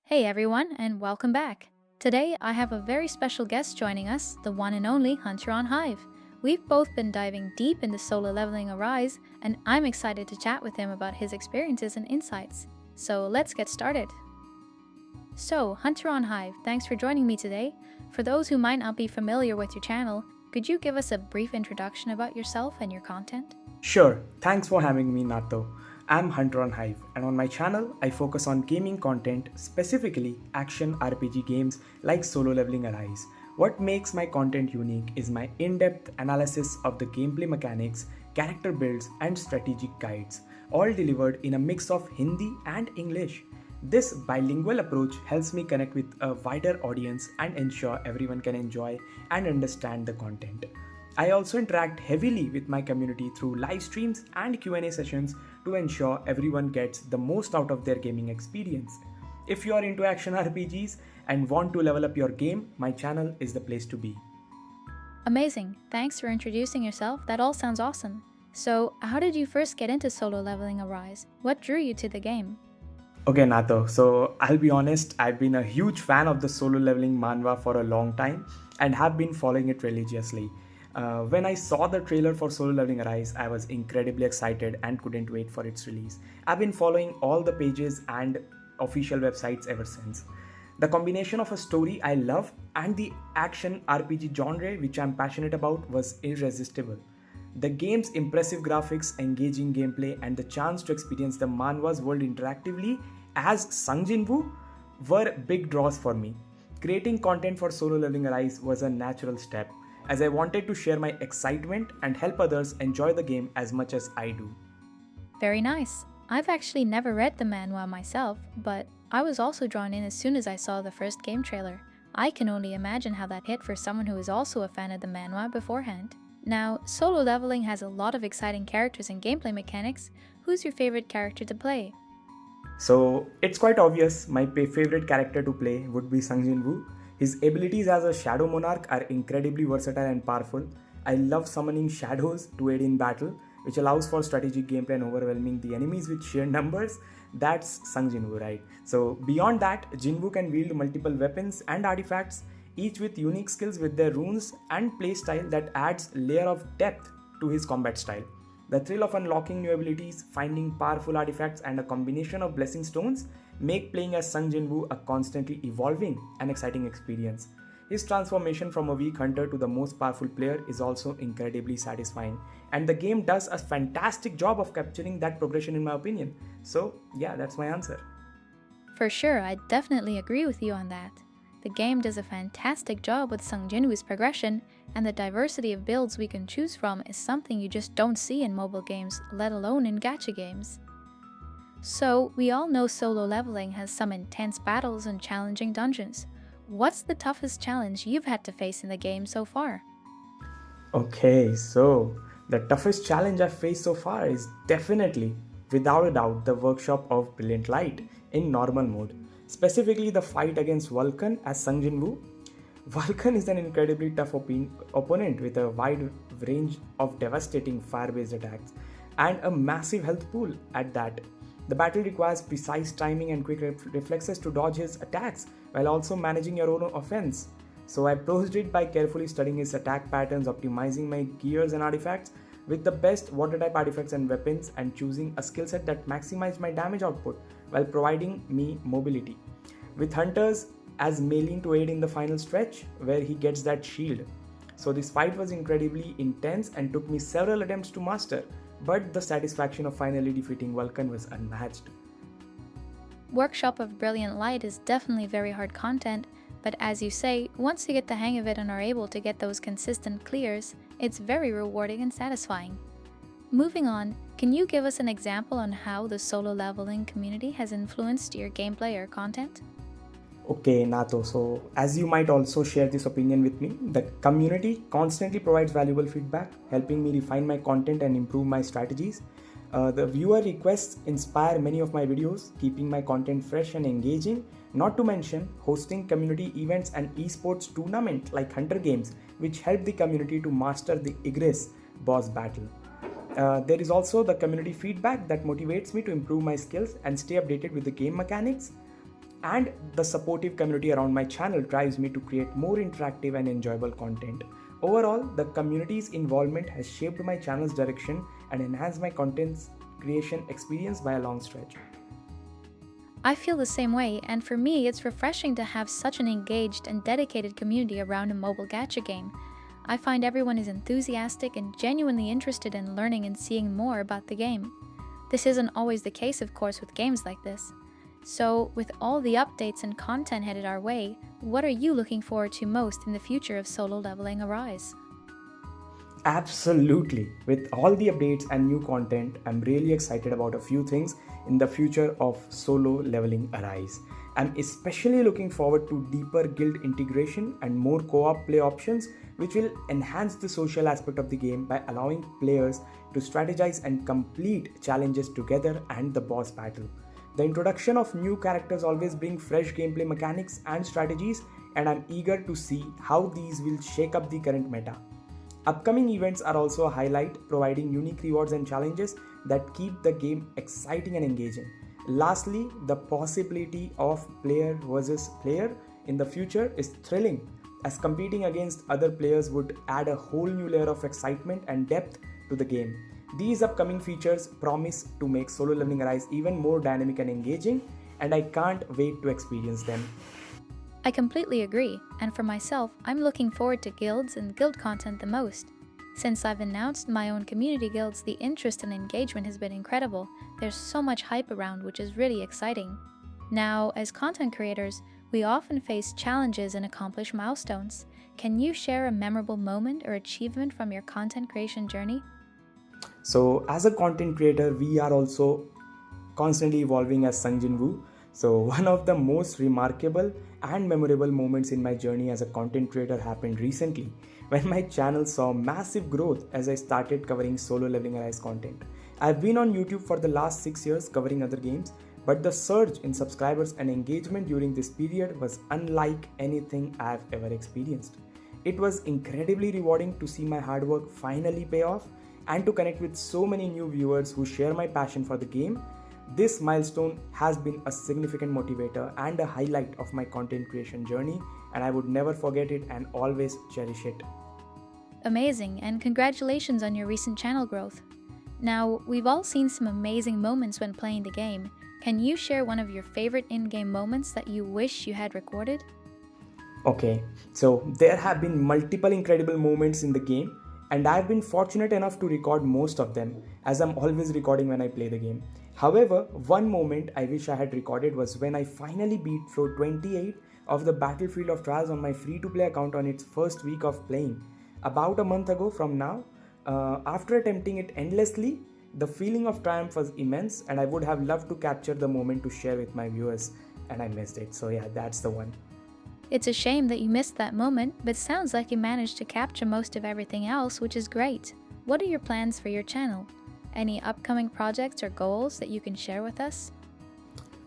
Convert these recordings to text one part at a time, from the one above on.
Hey everyone, and welcome back. Today I have a very special guest joining us, the one and only HunterOnHive. We've both been diving deep into solo leveling Arise, and I'm excited to chat with him about his experiences and insights. So let's get started. So, HunterOnHive, thanks for joining me today. For those who might not be familiar with your channel, could you give us a brief introduction about yourself and your content? Sure, thanks for having me, Natto. I'm HunterOnHive, and on my channel, I focus on gaming content, specifically action RPG games like Solo Leveling Arise. What makes my content unique is my in depth analysis of the gameplay mechanics, character builds, and strategic guides, all delivered in a mix of Hindi and English. This bilingual approach helps me connect with a wider audience and ensure everyone can enjoy and understand the content. I also interact heavily with my community through live streams and Q&A sessions to ensure everyone gets the most out of their gaming experience. If you are into action RPGs and want to level up your game, my channel is the place to be. Amazing, thanks for introducing yourself, that all sounds awesome. So, how did you first get into solo leveling Arise? What drew you to the game? Okay, Natho, so I'll be honest, I've been a huge fan of the solo leveling manhwa for a long time and have been following it religiously. When I saw the trailer for Solo Leveling Arise, I was incredibly excited and couldn't wait for its release. I've been following all the pages and official websites ever since. The combination of a story I love and the action RPG genre which I'm passionate about was irresistible. The game's impressive graphics, engaging gameplay, and the chance to experience the manhwa's world interactively as Sung Jin-woo were big draws for me. Creating content for Solo Leveling Arise was a natural step, as I wanted to share my excitement and help others enjoy the game as much as I do. Very nice. I've actually never read the manhwa myself, but I was also drawn in as soon as I saw the first game trailer. I can only imagine how that hit for someone who is also a fan of the manhwa beforehand. Now, solo leveling has a lot of exciting characters and gameplay mechanics. Who's your favorite character to play? So it's quite obvious my favorite character to play would be Sung Jin-woo. His abilities as a Shadow Monarch are incredibly versatile and powerful. I love summoning shadows to aid in battle, which allows for strategic gameplay and overwhelming the enemies with sheer numbers. That's Sung Jinwoo, right? So beyond that, Jinwoo can wield multiple weapons and artifacts, each with unique skills with their runes and playstyle that adds layer of depth to his combat style. The thrill of unlocking new abilities, finding powerful artifacts, and a combination of blessing stones make playing as Sung Jin-woo a constantly evolving and exciting experience. His transformation from a weak hunter to the most powerful player is also incredibly satisfying, and the game does a fantastic job of capturing that progression in my opinion. So yeah, that's my answer. For sure, I definitely agree with you on that. The game does a fantastic job with Sung Jinwoo's progression, and the diversity of builds we can choose from is something you just don't see in mobile games, let alone in gacha games. So, we all know solo leveling has some intense battles and challenging dungeons. What's the toughest challenge you've had to face in the game so far? Okay, so the toughest challenge I've faced so far is definitely, without a doubt, the workshop of Brilliant Light in normal mode. Specifically, the fight against Vulcan as Sung Jin-woo. Vulcan is an incredibly tough opponent with a wide range of devastating fire-based attacks and a massive health pool at that. The battle requires precise timing and quick reflexes to dodge his attacks while also managing your own offense. So I approached it by carefully studying his attack patterns, optimizing my gears and artifacts with the best water type artifacts and weapons, and choosing a skill set that maximized my damage output while providing me mobility. With hunters as mailing to aid in the final stretch where he gets that shield. So this fight was incredibly intense and took me several attempts to master, but the satisfaction of finally defeating Vulcan was unmatched. Workshop of Brilliant Light is definitely very hard content, but as you say, once you get the hang of it and are able to get those consistent clears, it's very rewarding and satisfying. Moving on, can you give us an example on how the solo leveling community has influenced your gameplay or content? Okay, Nato, so as you might also share this opinion with me, the community constantly provides valuable feedback, helping me refine my content and improve my strategies. The viewer requests inspire many of my videos, keeping my content fresh and engaging, not to mention hosting community events and esports tournament like Hunter Games, which help the community to master the Igris boss battle. There is also the community feedback that motivates me to improve my skills and stay updated with the game mechanics. And the supportive community around my channel drives me to create more interactive and enjoyable content. Overall, the community's involvement has shaped my channel's direction and enhanced my content creation experience by a long stretch. I feel the same way, and for me, it's refreshing to have such an engaged and dedicated community around a mobile gacha game. I find everyone is enthusiastic and genuinely interested in learning and seeing more about the game. This isn't always the case, of course, with games like this. So, with all the updates and content headed our way, what are you looking forward to most in the future of Solo Leveling Arise? Absolutely. With all the updates and new content, I'm really excited about a few things in the future of Solo Leveling Arise. I'm especially looking forward to deeper guild integration and more co-op play options, which will enhance the social aspect of the game by allowing players to strategize and complete challenges together and the boss battle. The introduction of new characters always bring fresh gameplay mechanics and strategies, and I'm eager to see how these will shake up the current meta. Upcoming events are also a highlight, providing unique rewards and challenges that keep the game exciting and engaging. Lastly, the possibility of player versus player in the future is thrilling, as competing against other players would add a whole new layer of excitement and depth to the game. These upcoming features promise to make Solo Leveling Arise even more dynamic and engaging, and I can't wait to experience them. I completely agree, and for myself, I'm looking forward to guilds and guild content the most. Since I've announced my own community guilds, the interest and engagement has been incredible. There's so much hype around, which is really exciting. Now, as content creators, we often face challenges and accomplish milestones. Can you share a memorable moment or achievement from your content creation journey? So, as a content creator, we are also constantly evolving as Sungjin Woo. So, one of the most remarkable and memorable moments in my journey as a content creator happened recently when my channel saw massive growth as I started covering Solo Leveling Arise content. I've been on YouTube for the last 6 years covering other games, but the surge in subscribers and engagement during this period was unlike anything I've ever experienced. It was incredibly rewarding to see my hard work finally pay off and to connect with so many new viewers who share my passion for the game. This milestone has been a significant motivator and a highlight of my content creation journey, and I would never forget it and always cherish it. Amazing, and congratulations on your recent channel growth. Now, we've all seen some amazing moments when playing the game. Can you share one of your favorite in-game moments that you wish you had recorded? Okay, so there have been multiple incredible moments in the game, and I've been fortunate enough to record most of them, as I'm always recording when I play the game. However, one moment I wish I had recorded was when I finally beat floor 28 of the Battlefield of Trials on my free-to-play account on its first week of playing. About a month ago from now, after attempting it endlessly, the feeling of triumph was immense, and I would have loved to capture the moment to share with my viewers, and I missed it. So yeah, that's the one. It's a shame that you missed that moment, but sounds like you managed to capture most of everything else, which is great. What are your plans for your channel? Any upcoming projects or goals that you can share with us?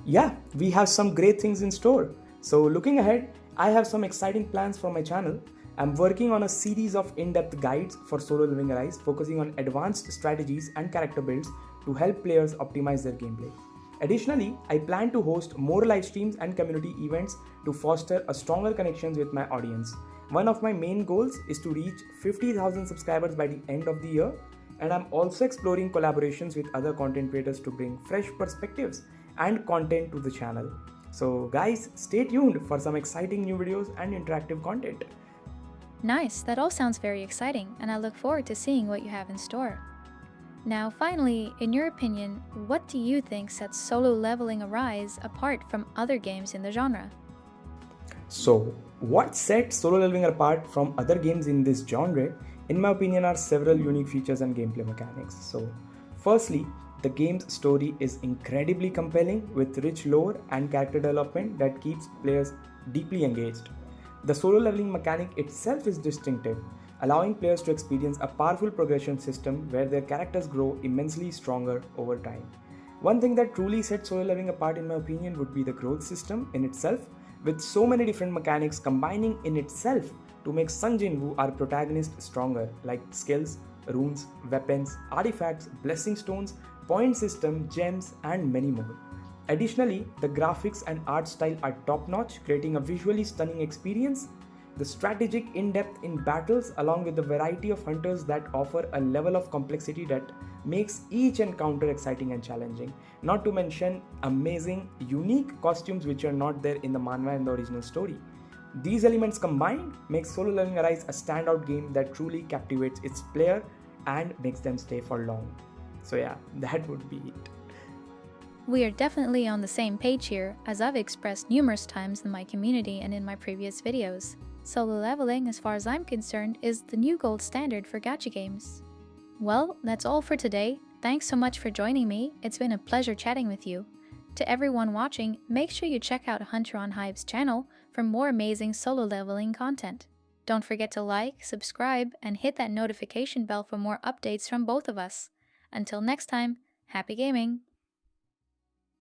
Yeah, we have some great things in store. So looking ahead, I have some exciting plans for my channel. I'm working on a series of in-depth guides for Solo Leveling Arise, focusing on advanced strategies and character builds to help players optimize their gameplay. Additionally, I plan to host more live streams and community events to foster a stronger connections with my audience. One of my main goals is to reach 50,000 subscribers by the end of the year, and I'm also exploring collaborations with other content creators to bring fresh perspectives and content to the channel. So guys, stay tuned for some exciting new videos and interactive content. Nice, that all sounds very exciting, and I look forward to seeing what you have in store. Now finally, in your opinion, what do you think sets Solo Leveling Arise apart from other games in the genre? So, what sets Solo Leveling apart from other games in this genre, in my opinion, are several unique features and gameplay mechanics. So, firstly, the game's story is incredibly compelling with rich lore and character development that keeps players deeply engaged. The solo leveling mechanic itself is distinctive, allowing players to experience a powerful progression system where their characters grow immensely stronger over time. One thing that truly sets solo leveling apart in my opinion would be the growth system in itself, with so many different mechanics combining in itself to make Sung Jin Woo, our protagonist, stronger, like skills, runes, weapons, artifacts, blessing stones, point system, gems, and many more. Additionally, the graphics and art style are top notch, creating a visually stunning experience. The strategic in depth in battles, along with the variety of hunters that offer a level of complexity that makes each encounter exciting and challenging. Not to mention amazing, unique costumes which are not there in the manhwa and the original story. These elements combined make Solo Leveling Arise a standout game that truly captivates its player and makes them stay for long. So yeah, that would be it. We are definitely on the same page here, as I've expressed numerous times in my community and in my previous videos. Solo leveling, as far as I'm concerned, is the new gold standard for gacha games. Well, that's all for today. Thanks so much for joining me. It's been a pleasure chatting with you. To everyone watching, make sure you check out HunterOnHive's channel for more amazing solo leveling content. Don't forget to like, subscribe, and hit that notification bell for more updates from both of us. Until next time, happy gaming!